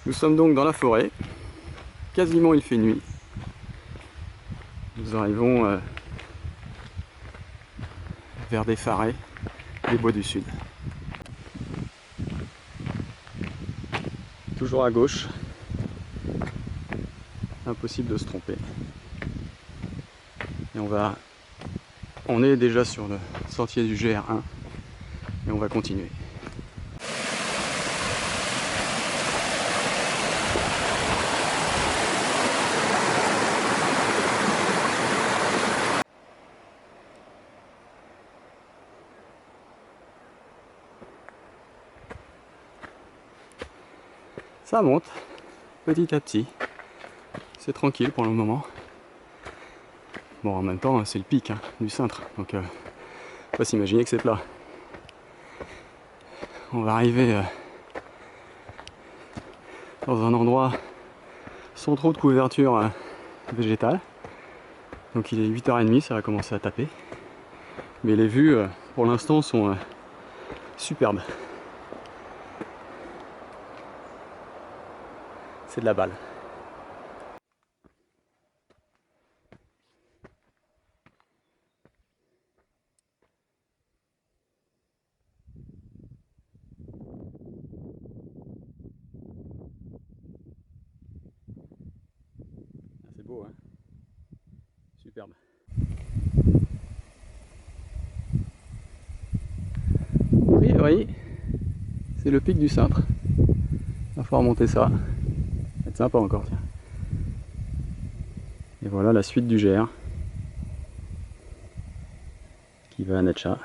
Nous sommes donc dans la forêt, quasiment il fait nuit. Nous arrivons vers des Farais, les bois du sud. Toujours à gauche, impossible de se tromper. Et on est déjà sur le sentier du GR1 et on va continuer. Ça monte petit à petit, c'est tranquille pour le moment. Bon, en même temps c'est le pic du cintre, donc faut pas s'imaginer que c'est plat. On va arriver dans un endroit sans trop de couverture végétale, donc il est 8h30, ça va commencer à taper, mais les vues pour l'instant sont superbes. C'est de la balle. C'est beau, hein? Superbe. Oui, oui, c'est le pic du cintre. Il va falloir monter ça. Ça va être sympa encore, tiens. Et voilà la suite du GR qui va à Netcha.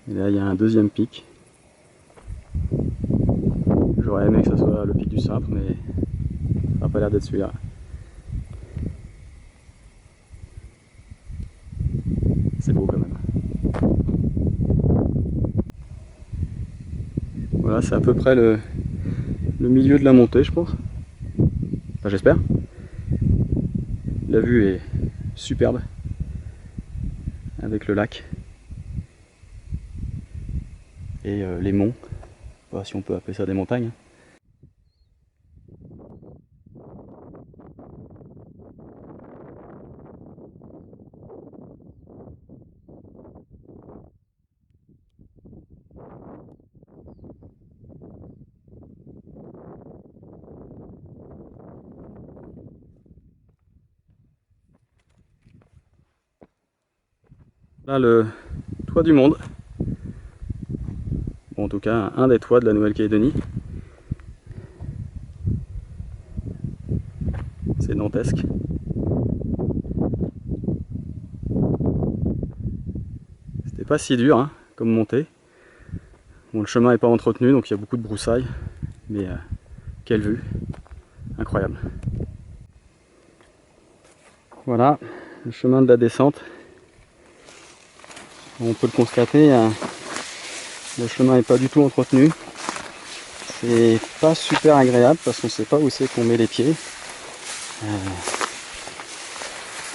Et là il y a un deuxième pic. J'aurais aimé que ce soit le pic du cintre, mais ça n'a pas l'air d'être celui-là. C'est beau quand même. Voilà, c'est à peu près le milieu de la montée, je pense. Enfin, j'espère. La vue est superbe avec le lac et les monts. Je sais pas si on peut appeler ça des montagnes. Là, le toit du monde. Bon, en tout cas, un des toits de la Nouvelle-Calédonie. C'est dantesque. C'était pas si dur comme montée. Bon, le chemin n'est pas entretenu, donc il y a beaucoup de broussailles. Mais quelle vue! Incroyable. Voilà, le chemin de la descente. On peut le constater, le chemin n'est pas du tout entretenu. C'est pas super agréable parce qu'on ne sait pas où c'est qu'on met les pieds.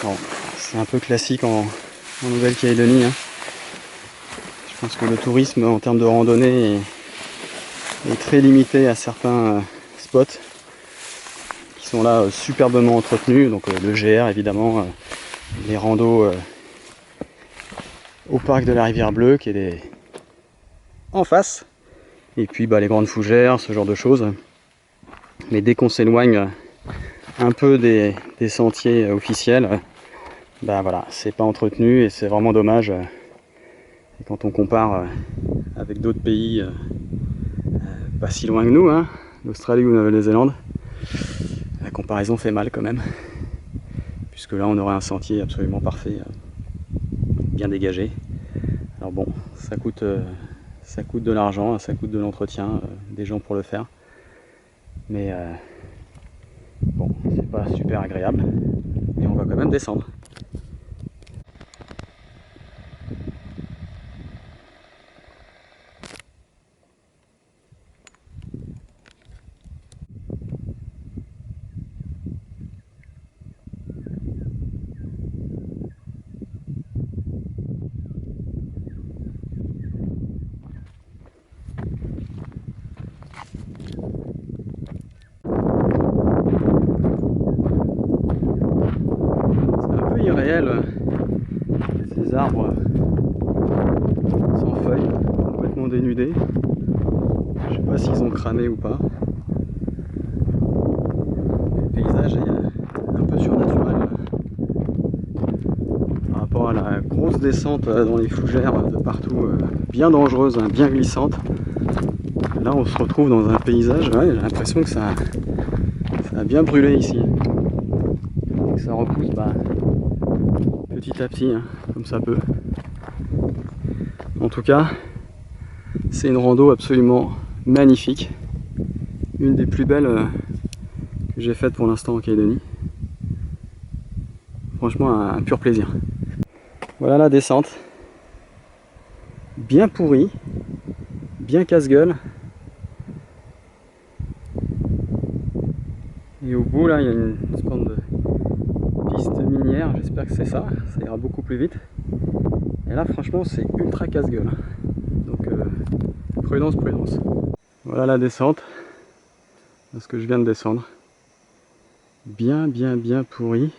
Bon, c'est un peu classique en Nouvelle-Calédonie. Je pense que le tourisme en termes de randonnée est très limité à certains spots qui sont là superbement entretenus. Donc le GR évidemment, les randos au parc de la Rivière Bleue qui est en face, et puis les grandes fougères, ce genre de choses. Mais dès qu'on s'éloigne un peu des sentiers officiels, voilà, c'est pas entretenu et c'est vraiment dommage. Et quand on compare avec d'autres pays pas si loin que nous, l'Australie ou la Nouvelle-Zélande, la comparaison fait mal quand même, puisque là on aurait un sentier absolument parfait, bien dégagé. Alors bon, ça coûte de l'argent, ça coûte de l'entretien, des gens pour le faire, mais bon, c'est pas super agréable, et on va quand même descendre. Des arbres sans feuilles, complètement dénudés. Je sais pas s'ils ont cramé ou pas. Le paysage est un peu surnaturel par rapport à la grosse descente dans les fougères de partout, bien dangereuse, hein, bien glissante. Là on se retrouve dans un paysage, ouais, j'ai l'impression que ça a bien brûlé ici. Et ça repousse petit à petit, hein, comme ça peut. En tout cas, c'est une rando absolument magnifique. Une des plus belles que j'ai faites pour l'instant en Calédonie. Franchement, un pur plaisir. Voilà la descente. Bien pourrie, bien casse-gueule. Et au bout, là, il y a une sorte de piste minière. J'espère que c'est ça. Ça ira beaucoup plus vite. Et là, franchement, c'est ultra casse-gueule. Donc, prudence, prudence. Voilà la descente. Ce que je viens de descendre. Bien pourri.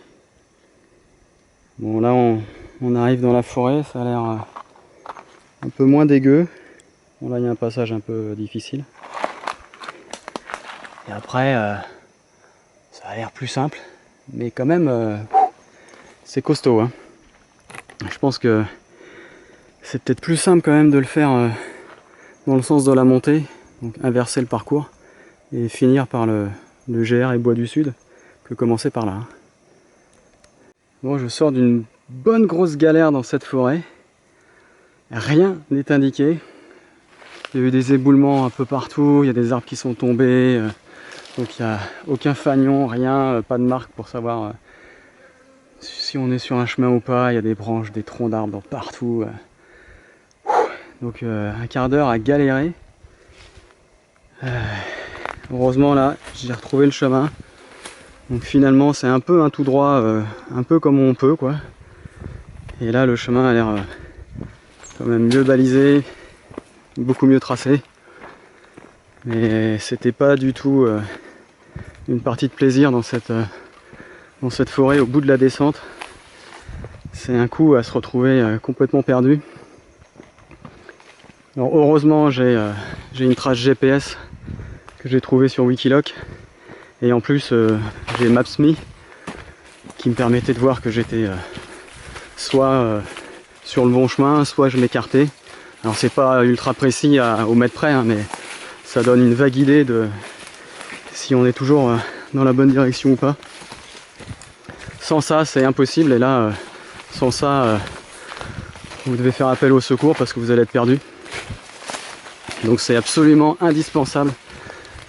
Bon, là, on arrive dans la forêt. Ça a l'air un peu moins dégueu. Bon, là, il y a un passage un peu difficile. Et après, ça a l'air plus simple. Mais quand même, c'est costaud, hein. Je pense que c'est peut-être plus simple quand même de le faire dans le sens de la montée, donc inverser le parcours et finir par le GR et Bois du Sud que commencer par là. Bon, je sors d'une bonne grosse galère dans cette forêt. Rien n'est indiqué. Il y a eu des éboulements un peu partout, il y a des arbres qui sont tombés, donc il n'y a aucun fanion, rien, pas de marque pour savoir si on est sur un chemin ou pas. Il y a des branches, des troncs d'arbres partout. Donc un quart d'heure à galérer. Heureusement là, j'ai retrouvé le chemin. Donc finalement c'est un peu un tout droit, un peu comme on peut quoi. Et là le chemin a l'air quand même mieux balisé, beaucoup mieux tracé. Mais c'était pas du tout une partie de plaisir dans cette forêt au bout de la descente. C'est un coup à se retrouver complètement perdu. Alors heureusement j'ai une trace GPS que j'ai trouvée sur Wikiloc et en plus j'ai Maps.me qui me permettait de voir que j'étais soit sur le bon chemin, soit je m'écartais. Alors c'est pas ultra précis au mètre près, hein, mais ça donne une vague idée de si on est toujours dans la bonne direction ou pas. Sans ça c'est impossible, et là sans ça vous devez faire appel au secours parce que vous allez être perdu. Donc c'est absolument indispensable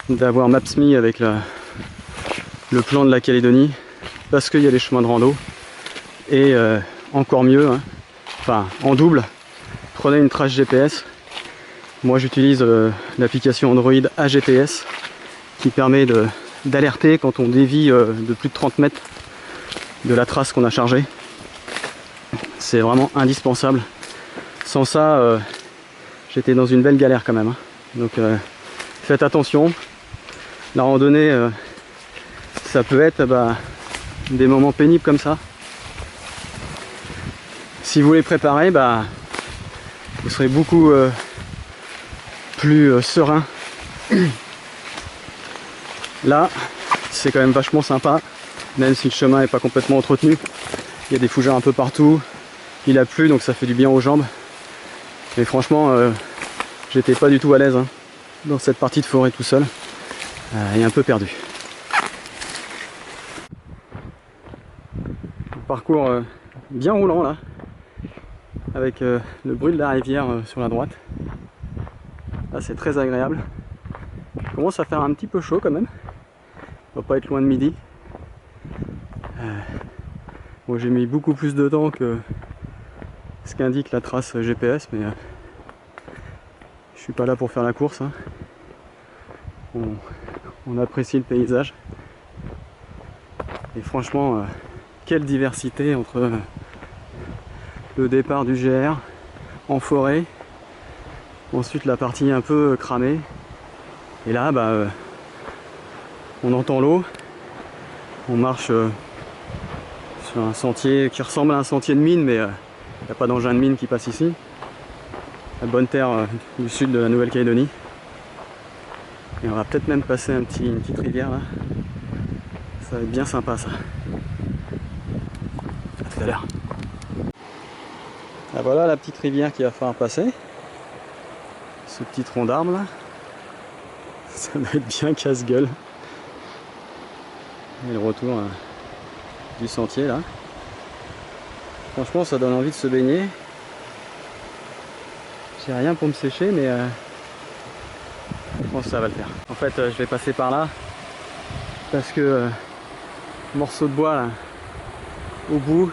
d'avoir Maps.me avec le plan de la Calédonie, parce qu'il y a les chemins de rando. Et encore mieux, hein, enfin en double, prenez une trace GPS. Moi j'utilise l'application Android AGPS qui permet d'alerter quand on dévie de plus de 30 mètres de la trace qu'on a chargée. C'est vraiment indispensable. Sans ça, j'étais dans une belle galère quand même, hein. Donc faites attention. La randonnée, ça peut être des moments pénibles comme ça. Si vous les préparez, vous serez beaucoup plus serein. Là, c'est quand même vachement sympa, même si le chemin n'est pas complètement entretenu. Il y a des fougères un peu partout. Il a plu, donc ça fait du bien aux jambes. Mais franchement, j'étais pas du tout à l'aise hein, dans cette partie de forêt tout seul. Et un peu perdu. Parcours bien roulant là, avec le bruit de la rivière sur la droite. Là c'est très agréable. Il commence à faire un petit peu chaud quand même. On va pas être loin de midi. Bon, j'ai mis beaucoup plus de temps que ce qu'indique la trace GPS, mais je suis pas là pour faire la course, hein. On apprécie le paysage. Et franchement, quelle diversité entre le départ du GR en forêt, ensuite la partie un peu cramée, et là on entend l'eau, on marche sur un sentier qui ressemble à un sentier de mine, mais Il n'y a pas d'engin de mine qui passe ici. La bonne terre du sud de la Nouvelle-Calédonie. Et on va peut-être même passer une petite rivière là. Ça va être bien sympa ça. À tout à l'heure. Ah, voilà la petite rivière qu'il va falloir passer. Ce petit tronc d'arbre là. Ça va être bien casse-gueule. Et le retour du sentier là. Franchement ça donne envie de se baigner. J'ai rien pour me sécher mais je pense que ça va le faire. En fait je vais passer par là parce que morceau de bois là au bout,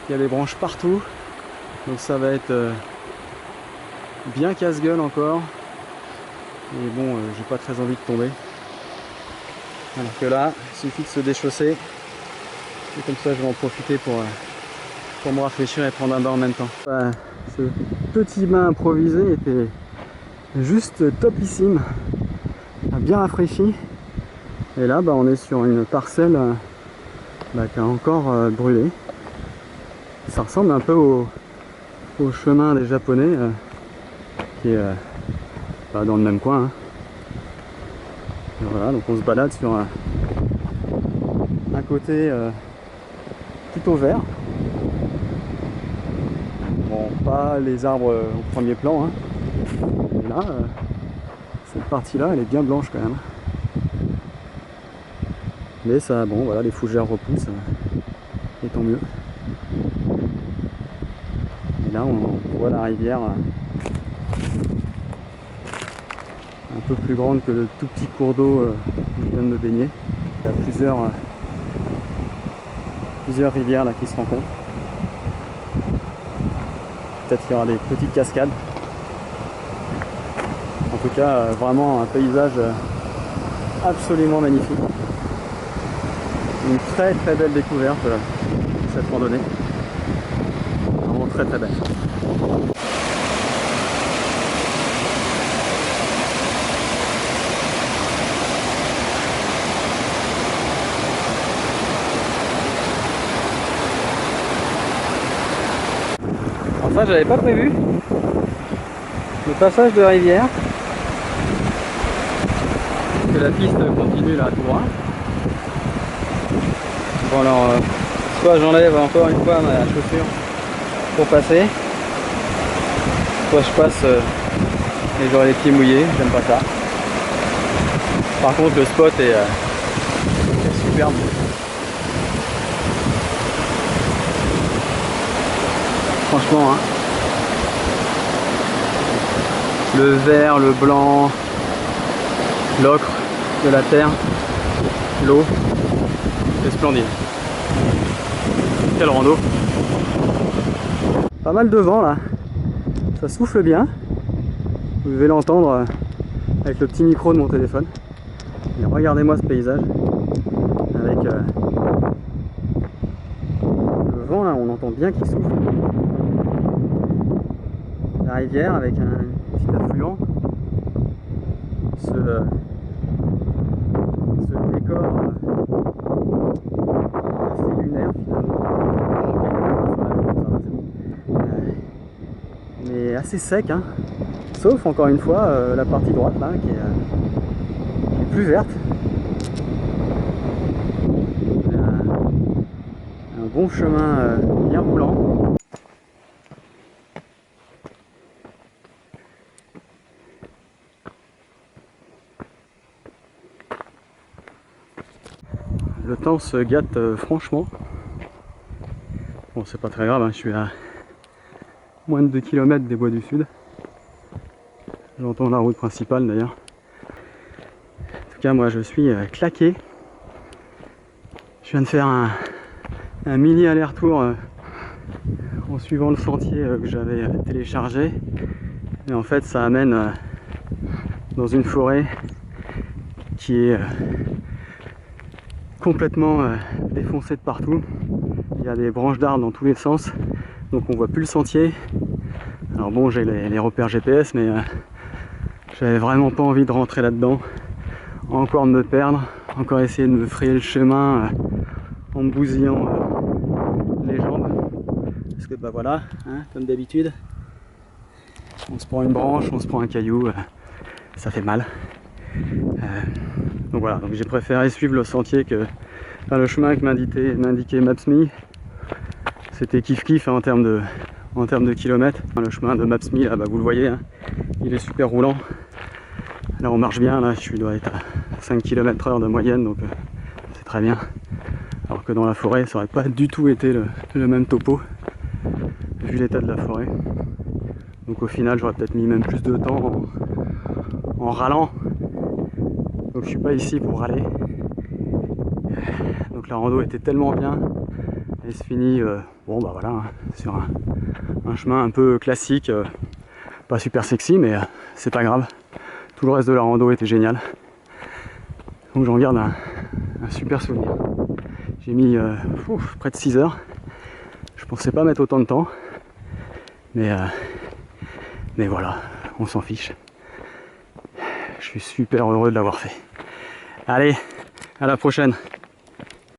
il y a des branches partout, donc ça va être bien casse-gueule encore. Et bon, j'ai pas très envie de tomber. Alors que là, il suffit de se déchausser. Et comme ça, je vais en profiter pour me rafraîchir et prendre un bain en même temps. Ce petit bain improvisé était juste topissime. Bien rafraîchi. Et là, on est sur une parcelle qui a encore brûlé. Ça ressemble un peu au chemin des Japonais qui est dans le même coin. Hein. Et voilà, donc on se balade sur un côté plutôt vert. Bon, pas les arbres au premier plan. Hein. Et là, cette partie-là, elle est bien blanche quand même. Mais ça, bon, voilà, les fougères repoussent. Et tant mieux. Et là, on voit la rivière un peu plus grande que le tout petit cours d'eau où je viens de me baigner. Il y a plusieurs rivières là qui se rencontrent. Peut-être qu'il y aura des petites cascades. En tout cas, vraiment un paysage absolument magnifique. Une très très belle découverte cette randonnée. Vraiment très très belle. Alors ça j'avais pas prévu. Le passage de rivière. Que la piste continue là tout droit. Bon alors, soit j'enlève encore une fois ma chaussure pour passer, soit je passe et j'aurai les pieds mouillés, j'aime pas ça. Par contre le spot est superbe. Franchement, hein. Le vert, le blanc, l'ocre de la terre, l'eau. C'est splendide. Quel rando. Pas mal de vent là. Ça souffle bien. Vous devez l'entendre avec le petit micro de mon téléphone. Et regardez-moi ce paysage. Avec le vent là, on entend bien qu'il souffle. La rivière avec un petit affluent. Ce décor assez lunaire finalement, mais assez sec, hein. Sauf encore une fois la partie droite là qui est plus verte. Un bon chemin bien roulant. Le temps se gâte franchement. Bon, c'est pas très grave, hein, je suis à moins de 2 km des bois du sud. J'entends la route principale d'ailleurs. En tout cas, moi je suis claqué. Je viens de faire un mini aller-retour en suivant le sentier que j'avais téléchargé. Et en fait, ça amène dans une forêt qui est complètement défoncée de partout. Il y a des branches d'arbres dans tous les sens, donc on voit plus le sentier. Alors bon, j'ai les repères GPS, mais j'avais vraiment pas envie de rentrer là-dedans, encore de me perdre, encore essayer de me frayer le chemin en me bousillant les jambes. Parce que bah voilà, hein, comme d'habitude, on se prend une branche, on se prend un caillou, ça fait mal. Donc voilà, donc j'ai préféré suivre le sentier que le chemin que m'indiquait Maps.me. C'était kiff en termes de kilomètres. Le chemin de Maps.me, là, bah, vous le voyez, hein, il est super roulant. Là on marche bien, là je dois être à 5 km/h de moyenne, donc c'est très bien. Alors que dans la forêt, ça aurait pas du tout été le même topo, vu l'état de la forêt. Donc au final, j'aurais peut-être mis même plus de temps en râlant. Donc je suis pas ici pour râler. Donc la rando était tellement bien. Elle se finit, bon bah voilà, hein, sur un chemin un peu classique, pas super sexy, mais c'est pas grave. Tout le reste de la rando était génial. Donc j'en garde un super souvenir. J'ai mis près de 6 heures. Je pensais pas mettre autant de temps. Mais voilà, on s'en fiche. Je suis super heureux de l'avoir fait. Allez, à la prochaine.